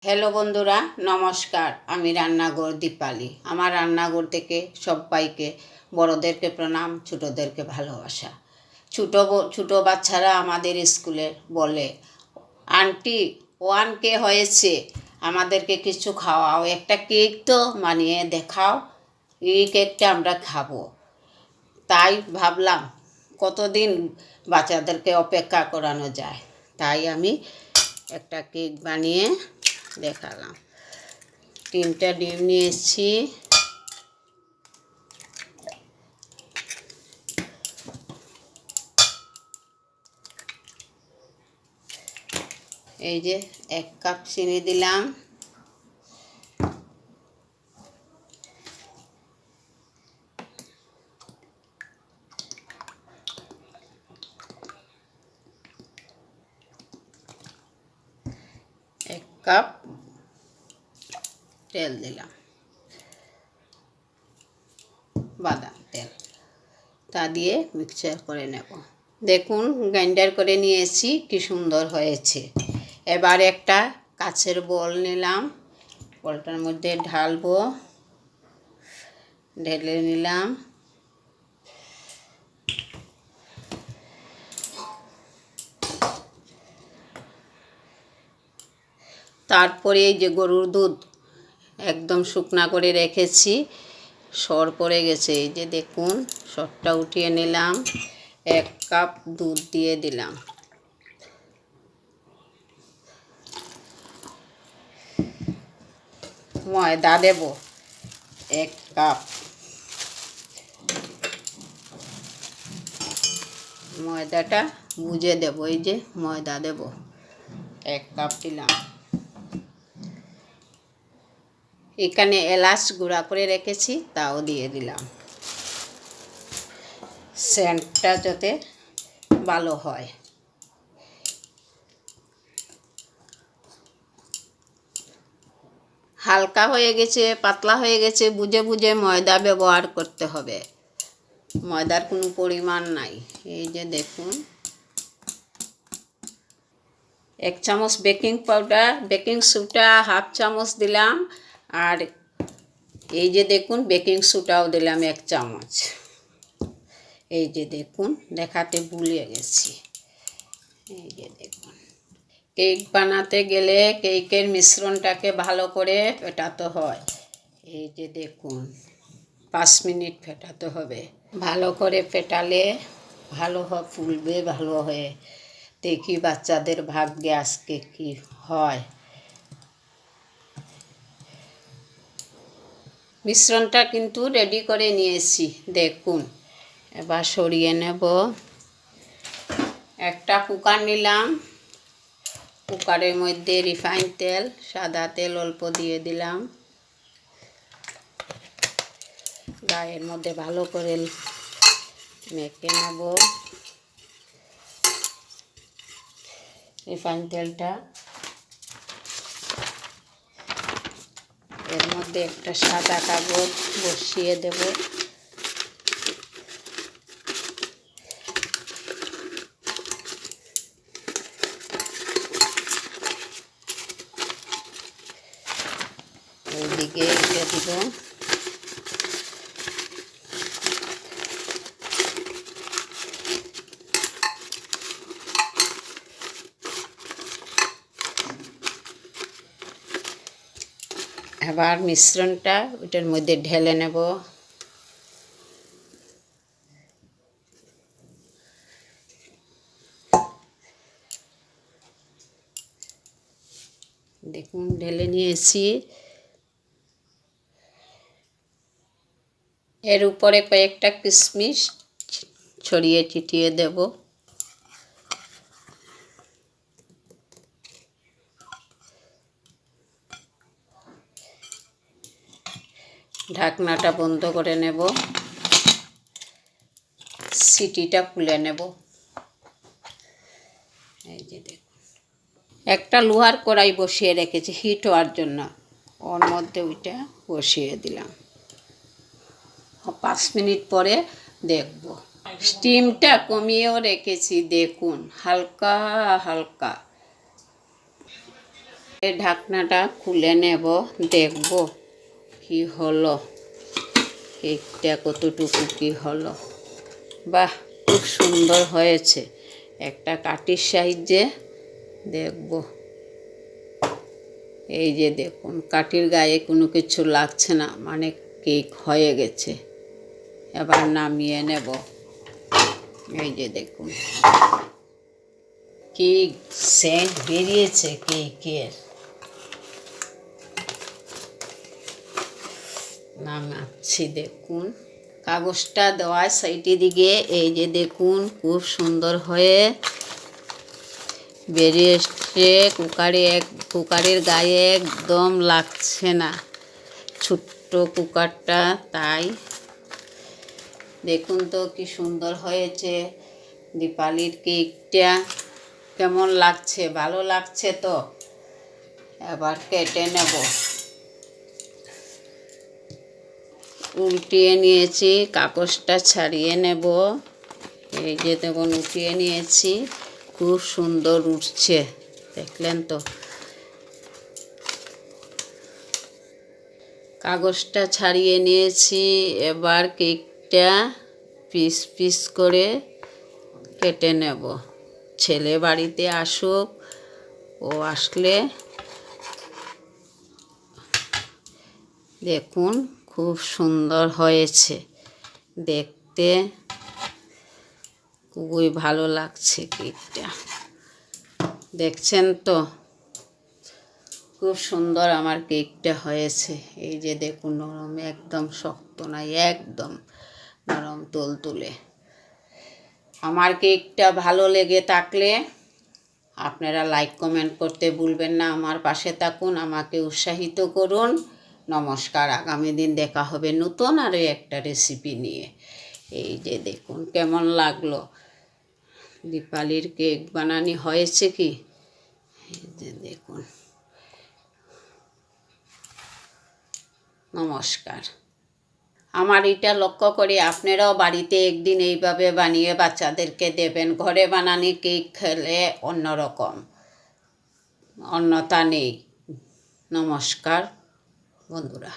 Hello বন্ধুরা, নমস্কার। আমি রান্নাঘর দীপালি। আমার রান্নাঘর থেকে সবাইকে, বড়োদেরকে প্রণাম, ছোটোদেরকে ভালোবাসা। ছোটো বাচ্চারা আমাদের স্কুলে বলে, আন্টি 1K হয়েছে, আমাদেরকে কিছু খাওয়াও, একটা কেক তো বানিয়ে দেখাও, এই কেকটা আমরা খাবো। তাই ভাবলাম কতদিন বাচ্চাদেরকে অপেক্ষা করানো যায়, তাই আমি একটা কেক বানিয়ে দেখালাম। 3টা ডিম নিয়েছি, এই যে 1 কাপ চিনি দিলাম, এক কাপ তেল দিলাম, বাদাম তেল, তা দিয়ে মিক্সচার করে নেব। দেখুন গ্রাইন্ডার করে নিয়েছি, কি সুন্দর হয়েছে। এবার একটা কাচের বল নিলাম, বলটার মধ্যে ঢালবো, ঢেলে নিলাম। তারপরে এই যে গরুর দুধ একদম শুকনা করে রেখেছি, সর পড়ে গেছে, এই যে দেখুন সরটা উঠিয়ে নিলাম, 1 কাপ দুধ দিয়ে দিলাম। ময়দা দেব 1 কাপ, ময়দাটা বুঝে দেব, এই যে ময়দা দেব 1 কাপ দিলাম। এখানে এলাচ গুঁড়া করে রেখেছি, তাও দিয়ে দিলাম, সেন্টটা যাতে ভালো হয়। হালকা হয়ে গেছে, পাতলা হয়ে গেছে, বুঝে বুঝে ময়দা ব্যবহার করতে হবে, ময়দার কোনো পরিমাণ নাই। এই যে দেখুন 1 চামচ বেকিং পাউডার, বেকিং সোডা 1/2 চামচ দিলাম, আর এই যে দেখুন বেকিং সোডাও দিলাম 1 চামচ। এই যে দেখুন দেখাতে ভুলে গেছি, এই যে দেখুন। কেক বানাতে গেলে কেকের মিশ্রণটাকে ভালো করে ফেটাতে হয়, এই যে দেখুন 5 মিনিট ফেটাতে হবে। ভালো করে ফেটালে ভালো ফুলবে, ভালো হয়ে। দেখি বাচ্চাদের ভাগ্যে আজকে কি হয়। মিশ্রণটা কিন্তু রেডি করে নিয়েছি, দেখুন। এবার সরিয়ে নেব। একটা কুকার নিলাম, কুকারের মধ্যে রিফাইন তেল, সাদা তেল অল্প দিয়ে দিলাম, গায়ের মধ্যে ভালো করে মেখে নেব রিফাইন তেলটা। এর মধ্যে একটা সাদা কাগজ বসিয়ে দেব, ওইদিকে রেখে দিব। এবার মিশ্রণটা ওইটার মধ্যে ঢেলে নেব। দেখুন ঢেলে নিয়েছি। এর উপরে কয়েকটা কিশমিশ ছড়িয়ে ছিটিয়ে দেব। ঢাকনাটা বন্ধ করে নেব, সিটিটা খুলে নেব। এই যে দেখুন একটা লোহার কড়াই বসিয়ে রেখেছি হিট হওয়ার জন্য, ওর মধ্যে ওইটা বসিয়ে দিলাম। 5 মিনিট পরে দেখব। স্টিমটা কমিয়েও রেখেছি, দেখুন হালকা হালকা। এই ঢাকনাটা খুলে নেব, দেখব কি হলো, কেকটা কতটুকু কি হলো। বাহ, খুব সুন্দর হয়েছে। একটা কাঠির সাহায্যে দেখব। এই যে দেখুন, কাঠির গায়ে কোনো কিছু লাগছে না, মানে কেক হয়ে গেছে। এবার নামিয়ে নেব। এই যে দেখুন, কি সেন্ট বেরিয়েছে কেকের। নামাচ্ছি, দেখুন কাগজটা দেওয়া সাইডের দিকে। এই যে দেখুন, খুব সুন্দর হয়ে বেরিয়ে এসছে। কুকারের গায়ে একদম লাগছে না, ছোট্ট কুকারটা, তাই দেখুন তো কি সুন্দর হয়েছে দীপালির কেকটা। কেমন লাগছে? ভালো লাগছে তো? এবার কেটে নেব। উল্টিয়ে নিয়েছি, কাগজটা ছাড়িয়ে নেব। এই যে দেখুন, উল্টিয়ে নিয়েছি, খুব সুন্দর উঠছে, দেখলেন তো? কাগজটা ছাড়িয়ে নিয়েছি। এবার কেকটা পিস পিস করে কেটে নেব। ছেলে বাড়িতে আসুক, ও আসলে দেখুন খুব সুন্দর হয়েছে দেখতে, খুবই ভালো লাগছে কেকটা। দেখছেন তো খুব সুন্দর আমার কেকটা হয়েছে। এই যে দেখুন, নরম, একদম শক্ত নাই, একদম নরম তুলতুলে। আমার কেকটা ভালো লেগে থাকলে আপনারা লাইক কমেন্ট করতে ভুলবেন না। আমার পাশে থাকুন, আমাকে উৎসাহিত করুন। নমস্কার। আগামী দিন দেখা হবে নতুন আরও একটা রেসিপি নিয়ে। এই যে দেখুন কেমন লাগলো, দীপালির কেক বানানি হয়েছে কি? এই যে দেখুন। নমস্কার। আমার এটা লক্ষ্য করে আপনারাও বাড়িতে একদিন এইভাবে বানিয়ে বাচ্চাদেরকে দেবেন। ঘরে বানানি কেক খেলে অন্যরকম, অন্যতা নেই। নমস্কার বন্ধুরা।